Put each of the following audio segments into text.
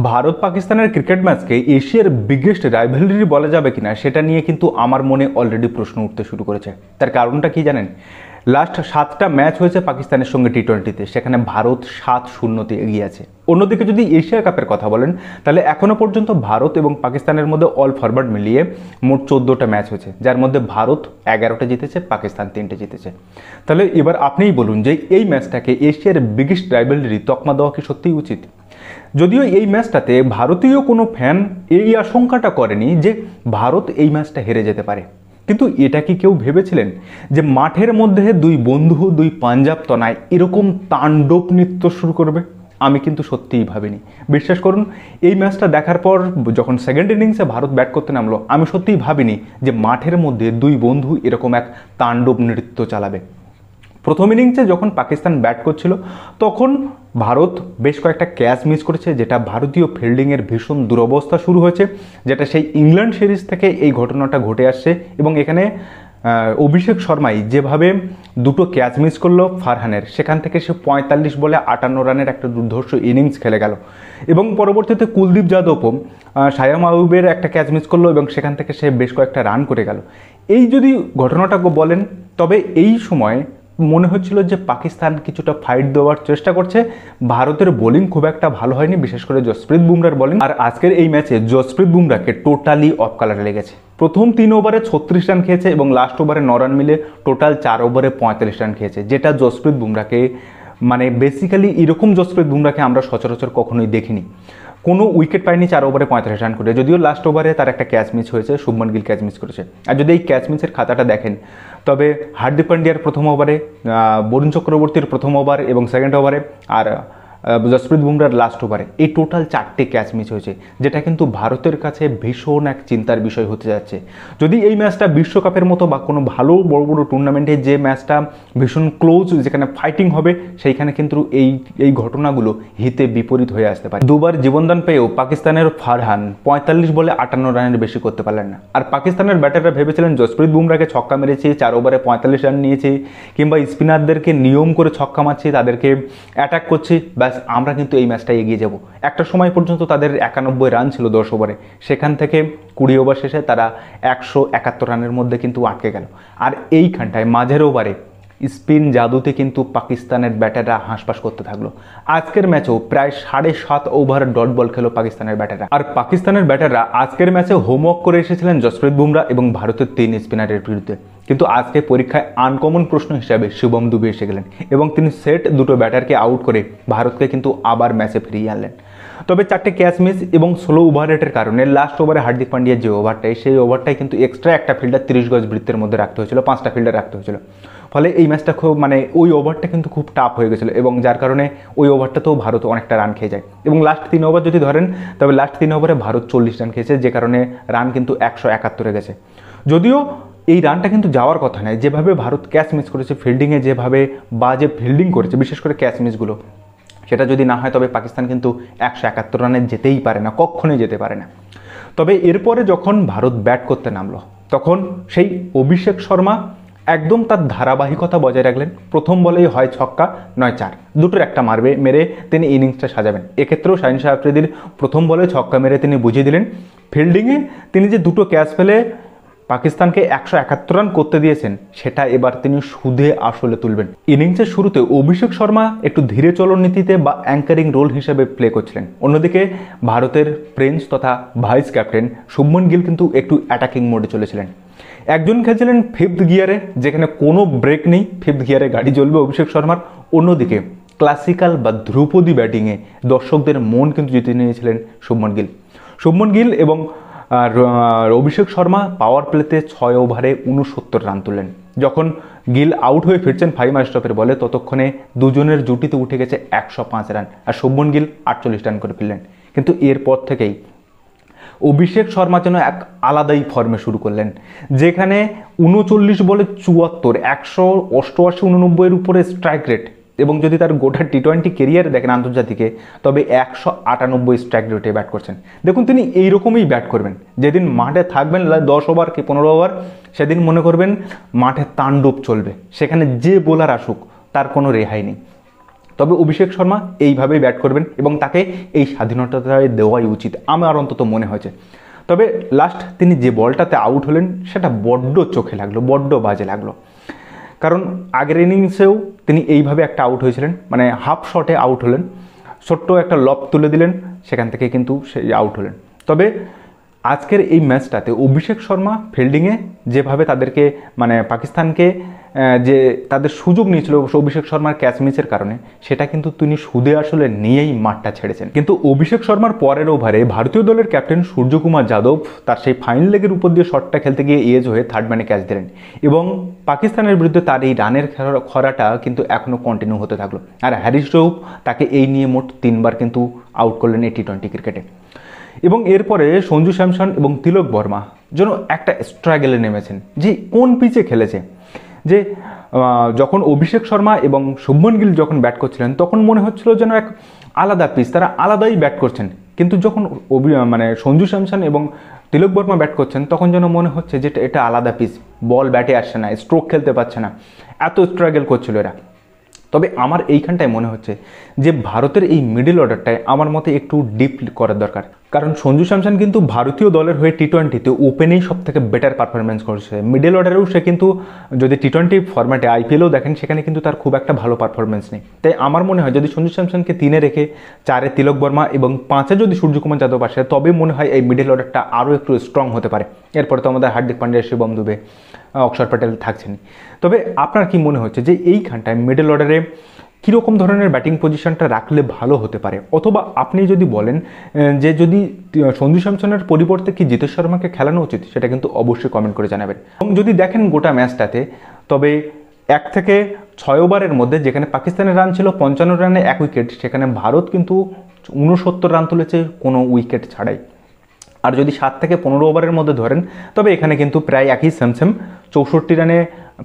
ভারত পাকিস্তানের ক্রিকেট ম্যাচকে এশিয়ার biggest rivalry বলা যাবে কিনা সেটা নিয়ে কিন্তু আমার মনে অলরেডি প্রশ্ন উঠতে শুরু করেছে। তার কারণটা কি জানেন? লাস্ট 7টা ম্যাচ হয়েছে পাকিস্তানের সঙ্গে টি-20-তে, সেখানে ভারত 7-0 এগিয়ে আছে। অন্যদিকে যদি এশিয়া কাপের কথা বলেন তাহলে এখনও পর্যন্ত ভারত এবং পাকিস্তানের মধ্যে অল ফরওয়ার্ড মিলিয়ে মোট 14টা ম্যাচ হয়েছে, যার মধ্যে ভারত 11টা জিতেছে, পাকিস্তান 3টে জিতেছে। তাহলে এবার আপনিই বলুন যে এই ম্যাচটাকে এশিয়ার বিগেস্ট রাইভালরি তকমা দেওয়া কি সত্যিই উচিত? যদিও এই ম্যাচটাতে ভারতীয় কোনো ফ্যান এই আশঙ্কাটা করেনি যে ভারত এই ম্যাচটা হেরে যেতে পারে, কিন্তু এটা কি কেউ ভেবেছিলেন যে মাঠের মধ্যে দুই বন্ধু, দুই পাঞ্জাব তনায় এরকম তাণ্ডব নৃত্য শুরু করবে? আমি কিন্তু সত্যিই ভাবিনি। বিশ্বাস করুন, এই ম্যাচটা দেখার পর যখন সেকেন্ড ইনিংসে ভারত ব্যাট করতে নামলো, আমি সত্যিই ভাবিনি যে মাঠের মধ্যে দুই বন্ধু এরকম এক তাণ্ডব নৃত্য চালাবে। প্রথম ইনিংসে যখন পাকিস্তান ব্যাট করছিল তখন ভারত বেশ কয়েকটা ক্যাচ মিস করেছে, যেটা ভারতীয় ফিল্ডিংয়ের ভীষণ দুরবস্থা শুরু হয়েছে, যেটা সেই ইংল্যান্ড সিরিজ থেকে এই ঘটনাটা ঘটে আসছে। এবং এখানে অভিষেক শর্মাই যেভাবে দুটো ক্যাচ মিস করলো ফারহানের, সেখান থেকে সে 45 বলে 58 রানের একটা দুর্ধর্ষ ইনিংস খেলে গেল। এবং পরবর্তীতে কুলদীপ যাদবও শায়াম আয়ুবের একটা ক্যাচ মিস করলো এবং সেখান থেকে সে বেশ কয়েকটা রান করে গেল। এই যদি ঘটনাটা বলেন, তবে এই সময় মনে হচ্ছিল যে পাকিস্তান কিছুটা ফাইট দেওয়ার চেষ্টা করছে। ভারতের বোলিং খুব একটা ভালো হয়নি, বিশেষ করে জসপ্রীত বুমরার বোলিং। আর আজকের এই ম্যাচে জসপ্রীত বুমরাকে টোটালি অফ কালারে লেগেছে। প্রথম 3 ওভারে 36 রান খেয়েছে এবং লাস্ট ওভারে 9 রান মিলে টোটাল 4 ওভারে 45 রান খেয়েছে, যেটা জসপ্রীত বুমরাকে মানে বেসিক্যালি এরকম জসপ্রীত বুমরাকে আমরা সচরাচর কখনোই দেখিনি। কোনো উইকেট পায়নি 4 ওভারে 35 রান করে, যদিও লাস্ট ওভারে তার একটা ক্যাচ মিস হয়েছে, শুভমান গিল ক্যাচ মিস করেছে। আর যদি এই ক্যাচ মিসের খাতাটা দেখেন, তবে হার্দিক পান্ডিয়ার প্রথম ওভারে, বরুণ চক্রবর্তীর প্রথম ওভার এবং সেকেন্ড ওভারে, আর জসপ্রীত বুমরার লাস্ট ওভারে, এই টোটাল 4টে ক্যাচ মিস হয়েছে, যেটা কিন্তু ভারতের কাছে ভীষণ এক চিন্তার বিষয় হতে যাচ্ছে। যদি এই ম্যাচটা বিশ্বকাপের মতো বা কোনো ভালো বড় বড় টুর্নামেন্টে যে ম্যাচটা ভীষণ ক্লোজ, যেখানে ফাইটিং হবে, সেইখানে কিন্তু এই ঘটনাগুলো হিতে বিপরীত হয়ে আসতে পারে। দুবার জীবনদান পেয়েও পাকিস্তানের ফারহান 45 বলে 58 রানের বেশি করতে পারলেন না। আর পাকিস্তানের ব্যাটাররা ভেবেছিলেন জসপ্রীত বুমরাকে ছক্কা মেরেছে, 4 ওভারে 45 রান নিয়েছে, কিংবা স্পিনারদেরকে নিয়ম করে ছক্কা মারছে, তাদেরকে অ্যাটাক করছে, ব্যাস আমরা কিন্তু এই ম্যাচটা এগিয়ে যাব। একটা সময় পর্যন্ত তাদের 91 রান ছিল 10 ওভারে, সেখান থেকে 20 ওভার শেষে তারা 171 রানের মধ্যে কিন্তু আটকে গেল। আর এইখানটায় মাঝের ওভারে স্পিন জাদুতে কিন্তু পাকিস্তানের ব্যাটাররা হাঁসফাঁস করতে থাকলো। আজকের ম্যাচেও প্রায় 7.5 ওভার ডট বল খেলো পাকিস্তানের ব্যাটাররা। আর পাকিস্তানের ব্যাটাররা আজকের ম্যাচে হোমওয়ার্ক করে এসেছিলেন জসপ্রীত বুমরা এবং ভারতের 3 স্পিনারের বিরুদ্ধে, কিন্তু আজকে পরীক্ষায় আনকমন প্রশ্ন হিসাবে শুভম দুবে এসে গেলেন এবং তিনি সেট দুটো ব্যাটারকে আউট করে ভারতকে কিন্তু আবার ম্যাচে ফিরিয়ে আনলেন। তবে 4টে ক্যাচ মিস এবং স্লো ওভার রেটের কারণে লাস্ট ওভারে হার্দিক পান্ডিয়ার যে ওভারটাই, সেই ওভারটাই কিন্তু এক্সট্রা একটা ফিল্ডার 30 গজ বৃত্তের মধ্যে রাখতে হয়েছিল, 5টা ফিল্ডার রাখতে হয়েছিল। ফলে এই ম্যাচটা খুব ওই ওভারটা কিন্তু খুব টাফ হয়ে গেছিলো এবং যার কারণে ওই ওভারটাতেও ভারত অনেকটা রান খেয়ে যায়। এবং লাস্ট 3 ওভার যদি ধরেন, তবে লাস্ট 3 ওভারে ভারত 40 রান খেয়েছে, যে কারণে রান কিন্তু 171 গেছে। যদিও এই রানটা কিন্তু যাওয়ার কথা নয়, যেভাবে ভারত ক্যাচ মিস করেছে, ফিল্ডিংয়ে যেভাবে বাজে ফিল্ডিং করেছে, বিশেষ করে ক্যাচ মিসগুলো, সেটা যদি না হয় তবে পাকিস্তান কিন্তু 171 রানে যেতেই পারে না, কখনোই যেতে পারে না। তবে এরপরে যখন ভারত ব্যাট করতে নামলো, তখন সেই অভিষেক শর্মা একদম তার ধারাবাহিকতা বজায় রাখলেন। প্রথম বলেই হয় ছক্কা নয় 4, দুটোর একটা মেরে তিনি ইনিংসটা সাজাবেন। এক্ষেত্রেও শাহিন শাহ আফ্রিদির প্রথম বলে ছক্কা মেরে তিনি বুঝিয়ে দিলেন। ফিল্ডিংয়ে তিনি যে দুটো ক্যাচ ফেলে পাকিস্তানকে 171 রান করতে দিয়েছেন, সেটা এবার তিনি সুদে আসলে তুলবেন। ইনিংসের শুরুতে অভিষেক শর্মা একটু ধীরে চলন নীতিতে বা অ্যাঙ্কারিং রোল হিসেবে প্লে করছিলেন। অন্যদিকে ভারতের প্রিন্স তথা ভাইস ক্যাপ্টেন শুভমান গিল কিন্তু একটু অ্যাটাকিং মোডে চলেছিলেন। একজন খেলছিলেন 5th গিয়ারে, যেখানে কোনো ব্রেক নেই, 5th গিয়ারে গাড়ি চলবে অভিষেক শর্মার। অন্যদিকে ক্লাসিক্যাল বা ধ্রুপদী ব্যাটিংয়ে দর্শকদের মন কিন্তু জিতে নিয়েছিলেন শুভমান গিল এবং অভিষেক শর্মা পাওয়ার প্লেতে 6 ওভারে 69 রান তুললেন। যখন গিল আউট হয়ে ফিরছেন 5 স্টপের বলে, ততক্ষণে দুজনের জুটিতে উঠে গেছে 105 রান, আর শুভমান গিল 48 রান করে ফেললেন। কিন্তু এরপর থেকেই অভিষেক শর্মা যেন এক আলাদাই ফর্মে শুরু করলেন, যেখানে 39 বলে 74, 188-89 উপরে স্ট্রাইক রেট, এবং যদি তার গোটা টি-20 কেরিয়ারে দেখেন আন্তর্জাতিকে, তবে 198 স্ট্রাইক রেটে ব্যাট করছেন। দেখুন, তিনি এইরকমই ব্যাট করবেন। যেদিন মাঠে থাকবেন 10 ওভার কি 15 ওভার, সেদিন মনে করবেন মাঠে তাণ্ডব চলবে, সেখানে যে বোলার আসুক তার কোনো রেহাই নেই। তবে অভিষেক শর্মা এইভাবেই ব্যাট করবেন এবং তাকে এই স্বাধীনতাটা দেওয়াই উচিত আমার অন্তত মনে হয়েছে। তবে লাস্ট তিনি যে বলটাতে আউট হলেন সেটা বড্ড চোখে লাগলো, বড্ড বাজে লাগলো। কারণ আগের ইনিংসেও তিনি এইভাবে একটা আউট হয়েছিলেন, মানে হাফ শটে আউট হলেন, ছোট্ট একটা লব তুলে দিলেন, সেখান থেকে কিন্তু সেই আউট হলেন। তবে আজকের এই ম্যাচটাতে অভিষেক শর্মা ফিল্ডিংয়ে যেভাবে তাদেরকে মানে পাকিস্তানকে যে তাদের সুযোগ নিয়েছিল অভিষেক শর্মার ক্যাচ মিসের কারণে, সেটা কিন্তু তিনি সুদে আসলে নিয়েই মাঠটা ছেড়েছেন। কিন্তু অভিষেক শর্মার পরের ওভারে ভারতীয় দলের ক্যাপ্টেন সূর্যকুমার যাদব তার সেই ফাইন লেগের উপর দিয়ে শটটা খেলতে গিয়ে এজ হয়ে থার্ড ম্যানে ক্যাচ দিলেন এবং পাকিস্তানের বিরুদ্ধে তার এই রানের খরাটা কিন্তু এখনও কন্টিনিউ হতে থাকলো। আর হ্যারিস রউফ তাকে এই নিয়ে মোট 3 বার কিন্তু আউট করলেন এই টি-20 ক্রিকেটে। এবং এরপরে সঞ্জু স্যামসন এবং তিলক বর্মা যেন একটা স্ট্রাগলে নেমেছেন যে কোন পিচে খেলেছে। যে যখন অভিষেক শর্মা এবং শুভমন গিল যখন ব্যাট করছিলেন তখন মনে হচ্ছিল যেন এক আলাদা পিচ, তারা আলাদাই ব্যাট করছেন। কিন্তু যখন মানে সঞ্জু স্যামসন এবং তিলক বর্মা ব্যাট করছেন তখন যেন মনে হচ্ছে যে এটা আলাদা পিচ, বল ব্যাটে আসছে না, স্ট্রোক খেলতে পারছে না, এত স্ট্রাগল করছিল এরা। তবে আমার এইখানটায় মনে হচ্ছে যে ভারতের এই মিডল অর্ডারটায় আমার মতে একটু ডিপ করার দরকার। কারণ সঞ্জু স্যামসন কিন্তু ভারতীয় দলের হয়ে টি-20তে ওপেনেই সব থেকে বেটার পারফরমেন্স করেছে। মিডল অর্ডারেও সে কিন্তু যদি টি-20 ফরম্যাটে আইপিএলও দেখেন সেখানে কিন্তু তার খুব একটা ভালো পারফরমেন্স নেই। তাই আমার মনে হয় যদি সঞ্জু স্যামসনকে 3-এ রেখে 4-এ তিলক বর্মা এবং 5-এ যদি সূর্যকুমার যাদব আসে তবে মনে হয় এই মিডল অর্ডারটা আরও একটু স্ট্রং হতে পারে। এরপরে তো আমাদের হার্দিক পান্ডিয়া, শিবম দুবে, অক্ষর প্যাটেল থাকছেনই। তবে আপনার কি মনে হচ্ছে যে এইখানটায় মিডল অর্ডারে কীরকম ধরনের ব্যাটিং পজিশনটা রাখলে ভালো হতে পারে? অথবা আপনি যদি বলেন যে যদি সঞ্জু স্যামসনের পরিবর্তে কি জিতেশ শর্মাকে খেলানো উচিত, সেটা কিন্তু অবশ্যই কমেন্ট করে জানাবেন। এবং যদি দেখেন গোটা ম্যাচটাতে, তবে 1 থেকে 6 ওভারের মধ্যে যেখানে পাকিস্তানের রান ছিল 55 রানে 1 উইকেট, সেখানে ভারত কিন্তু 69 রান তুলেছে কোনো উইকেট ছাড়াই। আর যদি 7 থেকে 15 ওভারের মধ্যে ধরেন তবে এখানে কিন্তু প্রায় একই সেম 64 রানে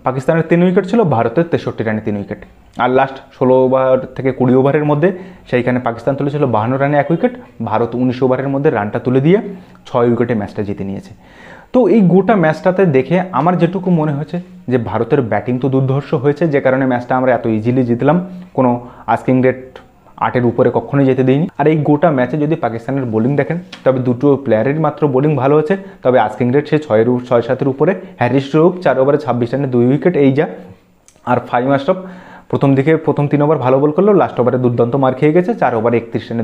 পাকিস্তানের 3 উইকেট ছিল, ভারতের 63 রানে 3 উইকেট। আর লাস্ট 16 ওভার থেকে 20 ওভারের মধ্যে সেইখানে পাকিস্তান তুলেছিল 52 রানে 1 উইকেট, ভারত 19 ওভারের মধ্যে রানটা তুলে দিয়ে 6 উইকেটে ম্যাচটা জিতে নিয়েছে। তো এই গোটা ম্যাচটাতে দেখে আমার যেটুকু মনে হয়েছে যে ভারতের ব্যাটিং তো দুর্ধর্ষ হয়েছে, যে কারণে ম্যাচটা আমরা এত ইজিলি জিতলাম, কোনো আস্কিং রেট 8-এর উপরে কখনোই যেতে দিইনি। আর এই গোটা ম্যাচে যদি পাকিস্তানের বোলিং দেখেন তবে দুটো প্লেয়ারের মাত্র বোলিং ভালো হয়েছে, তবে আস্কিং রেট সে 6-7-এর উপরে। হ্যারিস রউফ 4 ওভারে 26 রানে 2 উইকেট এই যা। আর ফাহিম আশরাফ প্রথম 3 ওভার ভালো বল করলেও লাস্ট ওভারে দুর্দান্ত মার খেয়ে গেছে, 4 ওভারে 31 রানে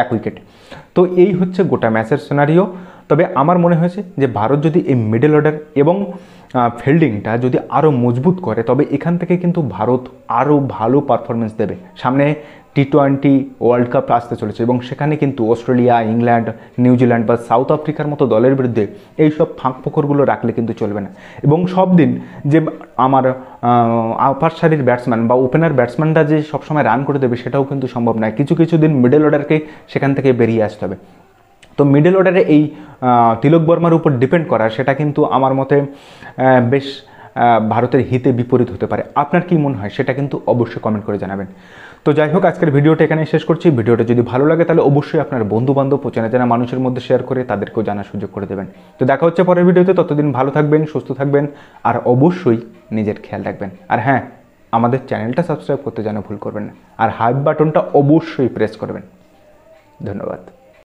1 উইকেট। তো এই হচ্ছে গোটা ম্যাচের সিনারিও। তবে আমার মনে হয়েছে যে ভারত যদি এই মিডল অর্ডার এবং ফিল্ডিংটা যদি আরও মজবুত করে তবে এখান থেকে কিন্তু ভারত আরও ভালো পারফরমেন্স দেবে। সামনে টি-20 ওয়ার্ল্ড কাপ আসতে চলেছে এবং সেখানে কিন্তু অস্ট্রেলিয়া, ইংল্যান্ড, নিউজিল্যান্ড বা সাউথ আফ্রিকার মতো দলের বিরুদ্ধে এইসব ফাঁক ফোকরগুলো রাখলে কিন্তু চলবে না। এবং সব দিন যে আমার আপার সারির ব্যাটসম্যান বা ওপেনার ব্যাটসম্যানরা যে সবসময় রান করে দেবে সেটাও কিন্তু সম্ভব নয়। কিছু দিন মিডল অর্ডারকে সেখান থেকে বেরিয়ে আসতে হবে। তো মিডল অর্ডারে এই তিলক বর্মার উপর ডিপেন্ড করা সেটা কিন্তু আমার মতে বেশ ভারতের হিতে বিপরীত হতে পারে। আপনার কি মনে হয় সেটা কিন্তু অবশ্যই কমেন্ট করে জানাবেন। তো যাই হোক, আজকের ভিডিওটা এখানে শেষ করছি। ভিডিওটা যদি ভালো লাগে তাহলে অবশ্যই আপনার বন্ধুবান্ধব ও চেনা মানুষের মধ্যে শেয়ার করে তাদেরকেও জানার সুযোগ করে দেবেন। তো দেখা হচ্ছে পরের ভিডিওতে, ততদিন ভালো থাকবেন, সুস্থ থাকবেন আর অবশ্যই নিজের খেয়াল রাখবেন। আর হ্যাঁ, আমাদের চ্যানেলটা সাবস্ক্রাইব করতে যেন ভুল করবেন না, আর হাইপ বাটনটা অবশ্যই প্রেস করবেন। ধন্যবাদ।